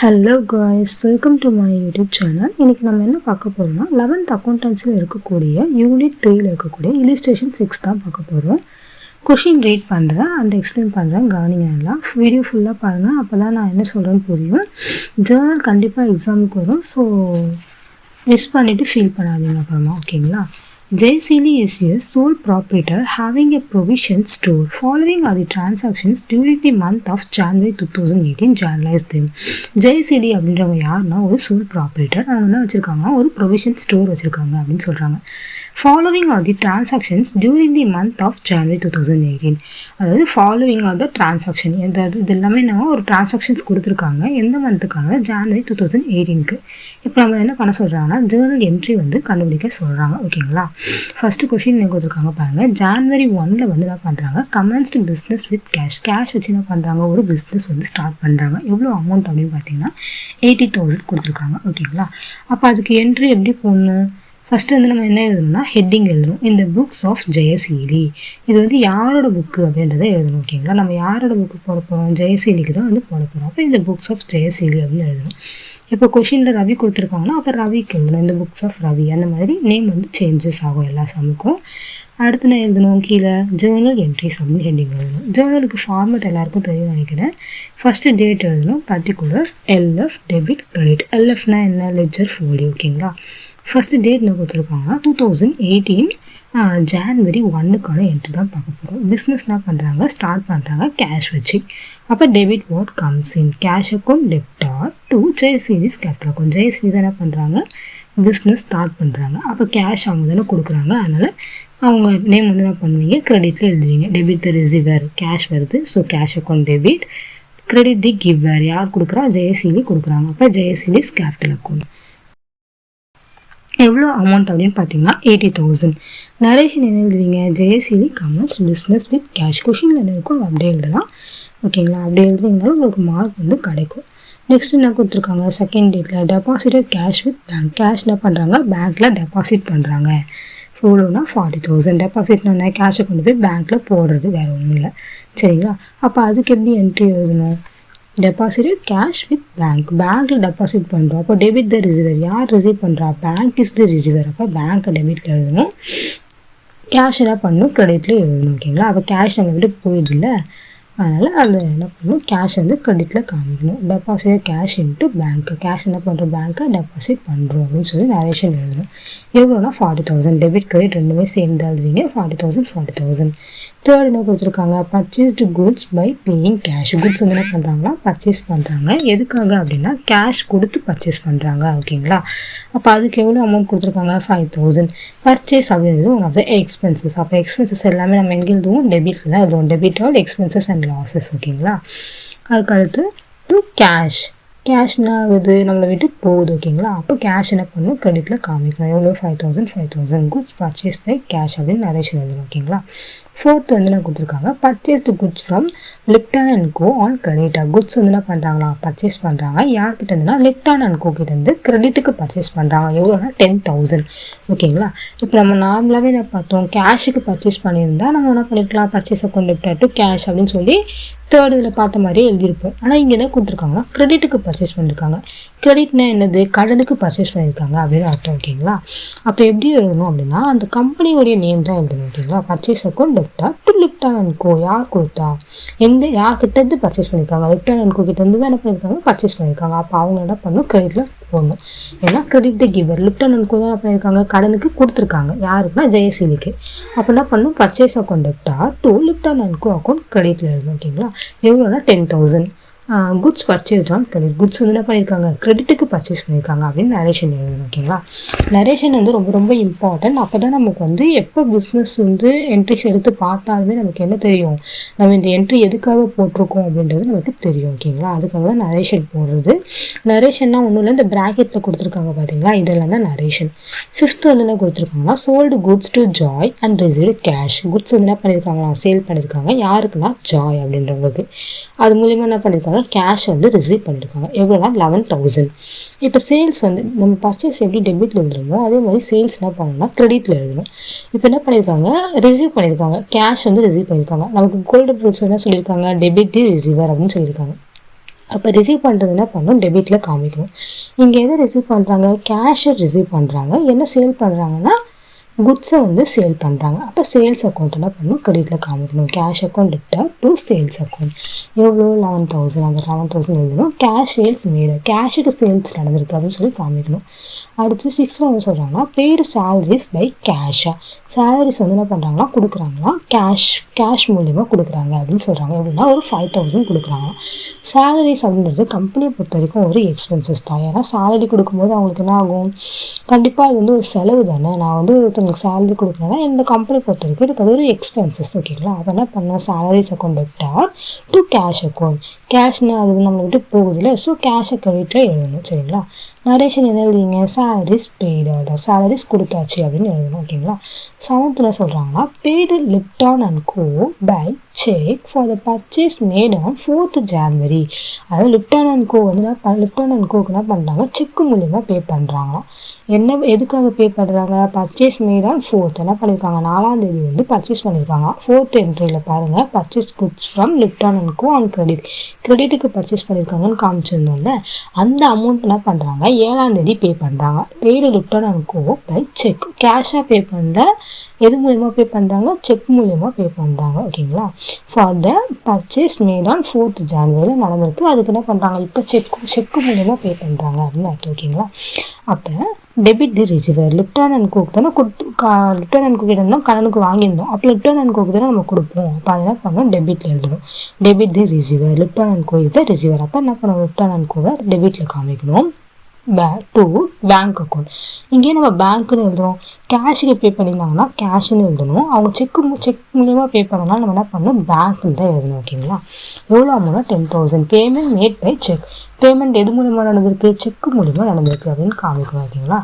Hello guys, welcome to my YouTube channel. இன்றைக்கி நம்ம என்ன பார்க்க போகிறோம்னா 11th அக்கௌண்டன்ஸில் இருக்கக்கூடிய யூனிட் 3ல் இருக்கக்கூடிய இல்லுஸ்ட்ரேஷன் 6 தான் பார்க்க போகிறோம். கொஷின் ரீட் பண்ணுறேன் அண்ட் எக்ஸ்பிளைன் பண்ணுறேன், கவனிங்க நல்லா. வீடியோ ஃபுல்லாக பாருங்கள், அப்போ தான் நான் என்ன சொல்கிறேன்னு புரியும். ஜேர்னல் கண்டிப்பாக எக்ஸாமுக்கு வரும், ஸோ மிஸ் பண்ணிவிட்டு ஃபீல் பண்ணாதீங்க அப்புறமா, ஓகேங்களா. Jayasili is a sole proprietor having a provision store. Following are the transactions during the month of January 2018. Journalize them. Jayasili அப்படின்றவங்க யாருன்னா ஒரு சோல் ப்ராப்ரேட்டர். அவங்க என்ன வச்சுருக்காங்கன்னா ஒரு ப்ரொவிஷன் ஸ்டோர் வச்சுருக்காங்க அப்படின்னு சொல்கிறாங்க. Following are the transactions during the month of January 2018. அதாவது ஃபாலோவிங் ஆர் த டிரான்சாக்ஷன், எதாவது இது எல்லாமே நம்ம ஒரு டிரான்சாக்ஷன்ஸ் கொடுத்துருக்காங்க. எந்த மந்த்துக்கான? ஜான்வரி 2018க்கு. இப்போ நம்ம என்ன பண்ண சொல்கிறாங்கன்னா ஜேர்னல் என்ட்ரி வந்து கண்டுபிடிக்க சொல்கிறாங்க, ஓகேங்களா. ஃபஸ்ட்டு கொஷின் என்ன கொடுத்துருக்காங்க பாருங்கள். ஜான்வரி 1ல் வந்து என்ன பண்ணுறாங்க, கமென்ஸ்டு பிஸ்னஸ் வித் கேஷ் வச்சு என்ன பண்ணுறாங்க, ஒரு பிஸ்னஸ் வந்து ஸ்டார்ட் பண்ணுறாங்க. எவ்வளோ அமௌண்ட் அப்படின்னு பார்த்தீங்கன்னா 80,000 கொடுத்துருக்காங்க, ஓகேங்களா. அப்போ அதுக்கு என்ட்ரி எப்படி போடணும்? ஃபஸ்ட்டு வந்து நம்ம என்ன எழுதணும்னா ஹெட்டிங் எழுதணும். இந்த புக்ஸ் ஆஃப் ஜெயசீலி, இது வந்து யாரோட புக்கு அப்படின்றத எழுதணும், ஓகேங்களா. நம்ம யாரோட புக்கு போட போகிறோம்? ஜெயசீலிக்கு தான் வந்து போட போகிறோம். அப்போ இந்த புக்ஸ் ஆஃப் ஜெயசீலி அப்படின்னு எழுதணும். இப்போ கொஷினில் ரவி கொடுத்துருக்காங்கன்னா அப்போ ரவிக்கு எழுதணும், இந்த புக்ஸ் ஆஃப் ரவி. அந்த மாதிரி நேம் வந்து சேஞ்சஸ் ஆகும் எல்லா சமுக்கும். அடுத்து நான் எழுதணும் கீழே ஜேர்னல் என்ட்ரிஸ் அப்படின்னு ஹெட்டிங் எழுதணும். ஜேர்னலுக்கு ஃபார்மேட் எல்லாருக்கும் தெரியும் நினைக்கிறேன். ஃபஸ்ட்டு டேட் எழுதணும், பர்டிகுலர்ஸ், எல்எஃப், டெபிட், கிரெடிட். எல்எஃப்னா என்ன? லெட்ஜர் ஃபோலியோ, ஓகேங்களா. ஃபஸ்ட்டு டேட் என்ன கொடுத்துருக்காங்கன்னா 2018 ஜான்வரி 1க்கான என்ட்ரி தான் பார்க்க போகிறோம். பிஸ்னஸ்னால் பண்ணுறாங்க, ஸ்டார்ட் பண்ணுறாங்க கேஷ் வச்சு. அப்போ debit what comes in, cash account debtor to Jayaseeli's capital account. Jayaseeli தானே பண்ணுறாங்க, பிஸ்னஸ் ஸ்டார்ட் பண்ணுறாங்க. அப்போ கேஷ் அவங்க தானே கொடுக்குறாங்க, அதனால் அவங்க நேம் வந்து என்ன பண்ணுவீங்க, கிரெடிட்டில் எழுதுவீங்க. டெபிட் த ரிசீவர், கேஷ் வருது, so cash account debit. Credit the giver, யார் கொடுக்குறா? ஜெயசீலி கொடுக்குறாங்க. அப்போ ஜெயசீலிஸ் கேபிட்டல் அக்கௌண்ட். எவ்வளோ அமௌண்ட் அப்படின்னு பார்த்தீங்கன்னா 80,000. நரேஷன் என்ன எழுதுவீங்க? Jayaseeli commences business with cash. கொஷினில் என்ன இருக்கும் அப்படியே எழுதலாம், ஓகேங்களா. அப்படி எழுதுறீங்கனாலும் உங்களுக்கு மார்க் வந்து கிடைக்கும். நெக்ஸ்ட் என்ன கொடுத்துருக்காங்க, செகண்ட் டேட்டில் deposited cash with bank. Cash என்ன பண்ணுறாங்க, பேங்க்கில் டெபாசிட் பண்ணுறாங்க. எவ்வளோனா 40,000. டெபாசிட்னா கேஷை கொண்டு போய் பேங்க்கில் போடுறது, வேறு ஒன்றும் இல்லை, சரிங்களா. அப்போ அதுக்கு எப்படி என்ட்ரி எழுதணும்? டெபாசிட்டட் கேஷ் வித் பேங்க், பேங்க்கில் டெபாசிட் பண்ணுறோம். அப்போ டெபிட் த ரிசீவர், யார் ரிசீவ் பண்ணுறா? Bank is the receiver. அப்போ பேங்க்கை டெபிட்டில் எழுதணும், கேஷ் என்ன பண்ணணும், கிரெடிட்டில் எழுதணும், ஓகேங்களா. அப்போ கேஷ் நம்ம விட்டு போயிடுதில்ல, அதனால் அந்த என்ன பண்ணணும், கேஷ் வந்து கிரெடிட்டில் காமிக்கணும். டெபாசிட் கேஷ் இன்ட்டு பேங்க்கு, கேஷ் என்ன பண்ணுறோம், பேங்க்கை டெபாசிட் பண்ணுறோம் அப்படின்னு சொல்லி நரேஷன் எழுதணும். எவ்வளோனா 40,000. டெபிட் கிரெடிட் ரெண்டுமே சேர்ந்து எழுதுவீங்க, 40,000 40,000. தேர்ட் என்ன கொடுத்துருக்காங்க, purchased goods by paying cash. Goods வந்து என்ன பண்ணுறாங்களா, பர்ச்சேஸ் பண்ணுறாங்க. எதுக்காக அப்படின்னா கேஷ் கொடுத்து பர்ச்சேஸ் பண்ணுறாங்க, ஓகேங்களா. அப்போ அதுக்கு எவ்வளோ அமௌண்ட் கொடுத்துருக்காங்க, 5,000. பர்ச்சேஸ் அப்படின்றது ஒன் ஆஃப் த எக்ஸ்பென்சஸ். அப்போ எக்ஸ்பென்சஸ் எல்லாமே நம்ம எங்கே எழுதுவோம், டெபிட்டில் தான் எழுதுவோம். Debit all expenses and losses, ஓகேங்களா. அதுக்கு அடுத்து டு கேஷ், கேஷ்னா ஆகுது நம்மளை விட்டு போகுது, ஓகேங்களா. அப்போ கேஷ் என்ன பண்ணணும், கிரெடிட்டில் காமிக்கணும். எவ்வளோ 5,000 குட்ஸ் பர்ச்சேஸ் பை கேஷ் அப்படின்னு நரேஷன் எழுதணும், ஓகேங்களா. ஃபோர்த் வந்து என்ன கொடுத்துருக்காங்க, purchased goods from Lipton and co on கிரெடிட்டா. குட்ஸ் வந்து என்ன பண்ணுறாங்களா, பர்ச்சேஸ் பண்ணுறாங்க. யார்கிட்ட இருந்துன்னா லிப்டன் அண்ட் கோ கிட்டேருந்து கிரெடிட்டுக்கு பர்ச்சேஸ் பண்ணுறாங்க. எவ்வளோனா 10,000, ஓகேங்களா. இப்போ நம்ம நார்மலாகவே என்ன பார்த்தோம், கேஷுக்கு பர்ச்சேஸ் பண்ணியிருந்தா நம்ம என்ன பண்ணியிருக்கலாம், purchase account dept to cash அப்படின்னு சொல்லி தேர்ட் இதில் பார்த்த மாதிரியே எழுதியிருப்போம். ஆனால் இங்கே என்ன கொடுத்துருக்காங்கன்னா கிரெடிட்டுக்கு பர்ச்சேஸ் பண்ணியிருக்காங்க. கிரெடிட்னா என்னது, கடனுக்கு பர்ச்சேஸ் பண்ணியிருக்காங்க அப்படின்னு அர்த்தம், ஓகேங்களா. அப்போ எப்படி எழுதணும் அப்படின்னா அந்த கம்பெனியோடைய நேம் தான் எழுதணும், ஓகேங்களா. பர்ச்சேஸ் அக்கௌண்ட் டெப்டா டு லிப்டன் அண்ட் கோ, யார் கொடுத்தா, யார்கிட்டேருந்து பர்ச்சேஸ் பண்ணியிருக்காங்க, லிப்டன் அண்ட் கோ கிட்டேருந்து தான் என்ன பண்ணியிருக்காங்க, பர்ச்சேஸ் பண்ணியிருக்காங்க. அப்போ அவங்க என்ன பண்ணணும், கிரெடிட்டில் போடணும். ஏன்னா credit the giver, Lipton and co தான் என்ன பண்ணியிருக்காங்க, கடனுக்கு கொடுத்துருக்காங்க. யாருக்குன்னா ஜெயசீலிக்கு. அப்போ என்ன பண்ணணும், பர்ச்சேஸ் அக்கௌண்ட் டெப்டா to Lipton and co account கிரெடிட்டில் எழுதணும், ஓகேங்களா. எவ்வளோனா 10,000. Goods purchased on credit, goods வந்து என்ன பண்ணியிருக்காங்க, கிரெடிட்டுக்கு பர்ச்சேஸ் பண்ணியிருக்காங்க அப்படின்னு நரேஷன் எழுதணும், ஓகேங்களா. நரேஷன் வந்து ரொம்ப ரொம்ப இம்பார்ட்டன்ட். அப்போ தான் நமக்கு வந்து எப்போ பிஸ்னஸ் வந்து என்ட்ரிஸ் எடுத்து பார்த்தாலுமே நமக்கு என்ன தெரியும், நம்ம இந்த என்ட்ரி எதுக்காக போட்டிருக்கோம் அப்படின்றது நமக்கு தெரியும், ஓகேங்களா. அதுக்காக தான் நரேஷன் போடுறது. நரேஷன்னா ஒன்றும் இல்லை, இந்த ப்ராக்கெட்டில் கொடுத்துருக்காங்க பார்த்தீங்களா, இதெல்லாம் தான் நரேஷன். ஃபிஃப்த் வந்து என்ன கொடுத்துருக்காங்கன்னா sold goods to Joy and received cash. Goods வந்து என்ன பண்ணியிருக்காங்களா, சேல் பண்ணியிருக்காங்க. யாருக்குன்னா ஜாய் அப்படின்றவங்களுக்கு. அது மூலிமா என்ன பண்ணியிருக்காங்க, கேஷ் வந்து ரிசீவ் பண்ணியிருக்காங்க. எவ்வளோனா 11,000. இப்போ சேல்ஸ் வந்து நம்ம பர்ச்சேஸ் எப்படி டெபிட்டில் எழுதுறோமோ அதே மாதிரி சேல்ஸ் என்ன பண்ணணும்னா கிரெடிட்டில் எழுதணும். இப்போ என்ன பண்ணியிருக்காங்க, ரிசீவ் பண்ணியிருக்காங்க, கேஷ் வந்து ரிசீவ் பண்ணியிருக்காங்க. நமக்கு கோல்டு ப்ரூட்ஸ் என்ன சொல்லியிருக்காங்க, டெபிட் தி ரிசீவர் அப்படின்னு சொல்லியிருக்காங்க. அப்போ ரிசீவ் பண்ணுறது என்ன பண்ணணும், டெபிட்டில் காமிக்கணும். இங்கே எதை ரிசீவ் பண்ணுறாங்க, கேஷை ரிசீவ் பண்ணுறாங்க. என்ன சேல் பண்ணுறாங்கன்னா குட்ஸை வந்து சேல் பண்ணுறாங்க. அப்போ சேல்ஸ் அக்கௌண்ட் என்ன பண்ணணும், கிரெடிட்டில் காமிக்கணும். Cash account debtor to sales account. எவ்வளோ 11,000, அந்த 11,000 எழுதணும். கேஷ் சேல்ஸ் மேடு, கேஷுக்கு சேல்ஸ் நடந்திருக்கு அப்படின்னு சொல்லி காமிக்கணும். அடுத்து 6th வந்து சொல்கிறாங்கன்னா பெய்டு சேலரிஸ் பை கேஷாக. சேலரிஸ் வந்து என்ன பண்ணுறாங்கன்னா கொடுக்குறாங்களா, கேஷ் மூலியமாக கொடுக்குறாங்க அப்படின்னு சொல்கிறாங்க. எப்படின்னா ஒரு 5,000 கொடுக்குறாங்களாம். சேலரிஸ் அப்படின்றது கம்பெனியை பொறுத்த வரைக்கும் ஒரு எக்ஸ்பென்சஸ் தான். ஏன்னா சேலரி கொடுக்கும்போது அவங்களுக்கு என்ன ஆகும், கண்டிப்பாக அது வந்து ஒரு செலவு தானே. நான் வந்து ஒருத்தவங்களுக்கு சேலரி கொடுக்குறேன்னா இந்த கம்பெனி பொறுத்த வரைக்கும் எனக்கு அது ஒரு எக்ஸ்பென்சஸ். ஓகேங்களா, அப்போ என்ன பண்ணோம், salaries account debtor to cash account. கேஷ்னால் அது நம்மளை விட்டு போகுதுல்ல, ஸோ கேஷை கிரெடிட்டில் எழுதணும். சரிங்களா, நரேஷன் என்ன எழுதிங்க, சேலரிஸ் பெய்டு, அதான் சேலரிஸ் கொடுத்தாச்சு அப்படின்னு எழுதணும். ஓகேங்களா. 7th சொல்கிறாங்கன்னா paid Lipton and co by cheque for the purchase made on 4th January. அதாவது லிப்டான் அண்ட் கோ வந்து லிப்டான் அண்ட் கோக்கு என்ன பண்ணுறாங்க, செக்கு மூலியமாக பே பண்ணுறாங்களாம். என்ன எதுக்காக பே பண்ணுறாங்க, பர்ச்சேஸ் மேட் ஆன் 4th என்ன பண்ணியிருக்காங்க, 4ஆம் தேதி வந்து பர்ச்சேஸ் பண்ணியிருக்காங்க. 4th என்ட்ரியில் பாருங்கள், purchase goods from Lipton and co on கிரெடிட்டுக்கு பர்ச்சேஸ் பண்ணியிருக்காங்கன்னு காமிச்சிருந்தோம்ல, அந்த அமௌண்ட் என்ன பண்ணுறாங்க 7ஆம் தேதி பே பண்ணுறாங்க. Paid Lipton and co by cheque. கேஷாக பே பண்ணல, எது மூலியமாக பே பண்ணுறாங்க, செக் மூலியமாக பே பண்ணுறாங்க. ஓகேங்களா, for the purchase made on 4th January நடந்திருக்கு. அதுக்கு என்ன பண்ணுறாங்க, இப்போ செக்கு மூலியமாக பே பண்ணுறாங்க அப்படின்னு அர்த்தம். ஓகேங்களா, அப்போ debit the receiver. Lipton and கோக்கு தானே லிப்டான் அண்ட் கோக்கிட்ட இருந்தால் கடனுக்கு வாங்கியிருந்தோம். அப்போ லிப்டான் அண்ட் கோக்கு தானே நம்ம கொடுப்போம். அப்போ அதை என்ன பண்ணணும், டெபிட்டில் எழுதணும். Debit the receiver, Lipton and co is the receiver. அப்போ என்ன பண்ணணும், லிப்டான் அண்ட் கோவை டெபிட்டில் காமிக்கணும். To bank account. இங்கேயே நம்ம பேங்க்குன்னு எழுதுகிறோம். கேஷுக்கு பே பண்ணியிருந்தாங்கன்னா கேஷுன்னு எழுதணும். அவங்க செக் மூலியமாக பே பண்ணனால நம்ம என்ன பண்ணணும், பேங்க்குன்னு தான் எழுதணும். ஓகேங்களா, எவ்வளோ அமௌண்ட்னா 10,000. Payment made by cheque. Payment எது மூலியமாக நடந்திருக்கு, செக்கு மூலியமாக நடந்திருக்கு அப்படின்னு காமிக்கணும். ஓகேங்களா,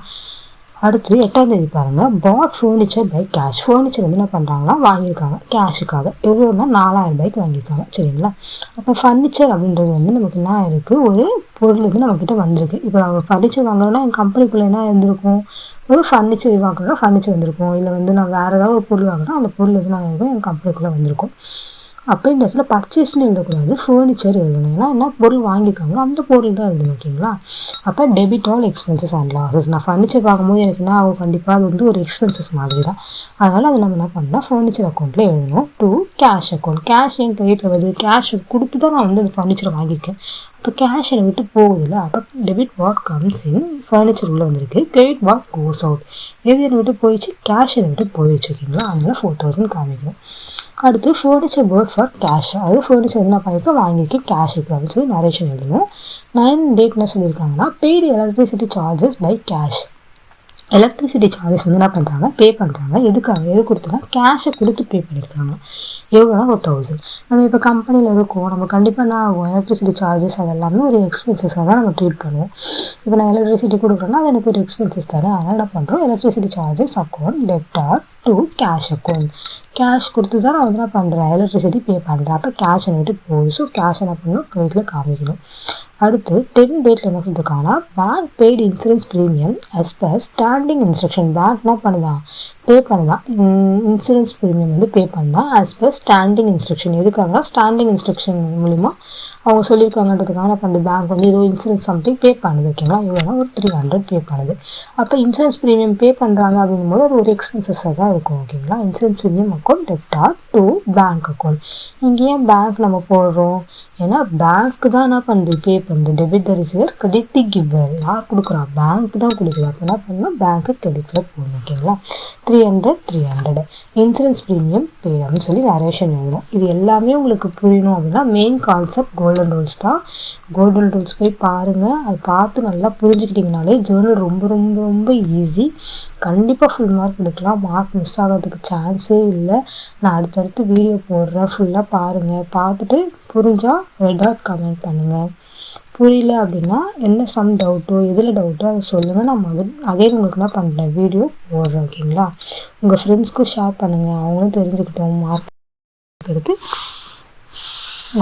அடுத்து 8ஆம் தேதி பாருங்கள், பாட் ஃபர்னிச்சர் பை கேஷ். ஃபர்னிச்சர் வந்து என்ன பண்ணுறாங்கன்னா வாங்கியிருக்காங்க கேஷுக்காக. எவ்வளோன்னா 4,000 ரூபாய்க்கு வாங்கியிருக்காங்க. சரிங்களா, அப்போ ஃபர்னிச்சர் அப்படின்றது வந்து நமக்கு என்ன இருக்குது, ஒரு பொருள் வந்து நம்மக்கிட்ட வந்திருக்கு. இப்போ நம்ம ஃபர்னிச்சர் வாங்குறோன்னா என் கம்பெனிக்குள்ளே என்ன இருந்திருக்கும், ஒரு ஃபர்னிச்சர் வாங்குறோன்னா ஃபர்னிச்சர் வந்திருக்கும். இல்லை வந்து நான் வேறு ஏதாவது ஒரு பொருள் வாங்குறேன்னா அந்த பொருள் எது நான் இருக்கும் என் கம்பெனிக்குள்ளே வந்திருக்கும். அப்போ இந்த இடத்துல பர்ச்சேஸ்ன்னு எழுதக்கூடாது, ஃபர்னிச்சர் எழுதணும். ஏன்னா என்ன பொருள் வாங்கியிருக்காங்களோ அந்த பொருள் தான் எழுதணும். ஓகேங்களா, அப்போ debit all expenses and losses. நான் ஃபர்னிச்சர் பார்க்கும்போது எனக்கு என்ன ஆகும், கண்டிப்பாக அது வந்து ஒரு எக்ஸ்பென்சஸ் மாதிரி தான். அதனால் அது நம்ம என்ன பண்ணலாம், ஃபர்னிச்சர் அக்கௌண்ட்டில் எழுதணும். To cash account. கேஷ் என் கிரெடிட்டில் வருது, கேஷ் கொடுத்து தான் நான் வந்து அந்த ஃபர்னிச்சரை வாங்கியிருக்கேன். இப்போ கேஷ் என்னை விட்டு போகுதில்ல, அப்போ debit what comes in, furniture உள்ளே வந்திருக்கு. Credit what goes out. எது என்னை விட்டு போயிடுச்சு, கேஷ் என்னை விட்டு போயிடுச்சு. ஓகேங்களா, அதனால 4,000 காமிக்கணும். அடுத்து ஃபர்னிச்சர் போர்ட் ஃபார் கேஷ். அது ஃபர்னிச்சர் என்ன பண்ணியிருக்கோம், வாங்கியிருக்கேன் கேஷுக்கு அப்படின்னு சொல்லி நரேஷன் எழுதணும். 9 டேட் என்ன சொல்லியிருக்காங்கன்னா paid electricity charges by cash. Electricity charges வந்து என்ன பண்ணுறாங்க, பே பண்ணுறாங்க. எதுக்காக, எது கொடுத்தனா கேஷை கொடுத்து பே பண்ணியிருக்காங்க. எவ்வளோனா 1,000. நம்ம இப்போ கம்பெனியில் இருக்கோம், நம்ம கண்டிப்பாக என்ன ஆகும், எலக்ட்ரிசிட்டி சார்ஜஸ் அதெல்லாமே ஒரு எக்ஸ்பென்சஸாக தான் நம்ம ட்ரீட் பண்ணுவோம். இப்போ நான் எலக்ட்ரிசிட்டி கொடுக்குறேன்னா அது எனக்கு ஒரு எக்ஸ்பென்சஸ் தானே. அதனால் என்ன பண்ணுறோம், electricity charges account debtor to cash account. Cash கொடுத்து தான் நான் வந்து என்ன பண்ணுறேன், எலக்ட்ரிசிட்டி பே பண்ணுறேன். அப்போ கேஷ் வந்துட்டு போகுது. ஸோ கேஷ் என்ன பண்ணணும், கிரெடிட்டில் காமிக்கணும். அடுத்து 10 டேட்டில் என்ன சொல்லியிருக்காங்கன்னா bank paid insurance premium as per standing instruction. Bank என்ன பண்ணுதான், பே பண்ணுதான், இன்சூரன்ஸ் ப்ரீமியம் வந்து பே பண்ணால் ஆஸ் பர் ஸ்டாண்டிங் இன்ஸ்ட்ரக்ஷன். எதுக்காகனா ஸ்டாண்டிங் இன்ஸ்ட்ரக்ஷன் மூலிமா அவங்க சொல்லியிருக்காங்கன்றதுக்காக என்ன பண்ணுது, பேங்க் வந்து ஏதோ இன்சூரன்ஸ் சம்திங் பே பண்ணுது. ஓகேங்களா, இவ்வளோனா ஒரு 300 பே பண்ணுது. அப்போ இன்சூரன்ஸ் ப்ரீமியம் பே பண்ணுறாங்க அப்படின்னும் போது அது ஒரு எக்ஸ்பென்சஸாக தான் இருக்கும். ஓகேங்களா, insurance premium account debtor to bank account. இங்கே ஏன் பேங்க் நம்ம போடுறோம், ஏன்னா பேங்க் தான் என்ன பண்ணுது, பே பண்ணுது. Debit the receiver, credit the giver. யார் கொடுக்குறா, பேங்க் தான் கொடுக்குது. அப்போ என்ன பண்ணணும், பேங்க்கு கிரெடிட்டில் போடணும். ஓகேங்களா, 300 இன்சூரன்ஸ் ப்ரீமியம் பே அப்படின்னு சொல்லி நரேஷன் எழுதணும். இது எல்லாமே உங்களுக்கு புரியணும் அப்படின்னா மெயின் கான்செப்ட் கோல்டன் ரூல்ஸ் தான். கோல்டன் ரூல்ஸ் போய் பாருங்கள், அது பார்த்து நல்லா புரிஞ்சுக்கிட்டிங்கனாலே ஜேர்னல் ரொம்ப ரொம்ப ரொம்ப ஈஸி. கண்டிப்பாக ஃபுல் மார்க் எடுக்கலாம், மார்க் மிஸ் ஆகிறதுக்கு சான்ஸே இல்லை. நான் அடுத்தடுத்து வீடியோ போடுறேன், ஃபுல்லாக பாருங்கள். பார்த்துட்டு புரிஞ்சால் ரெட் டாட் கமெண்ட் பண்ணுங்கள். புரியல அப்படின்னா என்ன சம் டவுட்டோ எதில் டவுட்டோ அதை சொல்லுங்கள். நான் அதே உங்களுக்கு என்ன பண்ணுறேன், வீடியோ போடுறேன். ஓகேங்களா, உங்கள் ஃப்ரெண்ட்ஸ்க்கும் ஷேர் பண்ணுங்கள், அவங்களும் தெரிஞ்சுக்கிட்டோம், மார்க் எடுத்து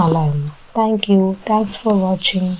நல்லா இருந்தோம். தேங்க்யூ, தேங்க்ஸ் ஃபார் வாட்சிங்.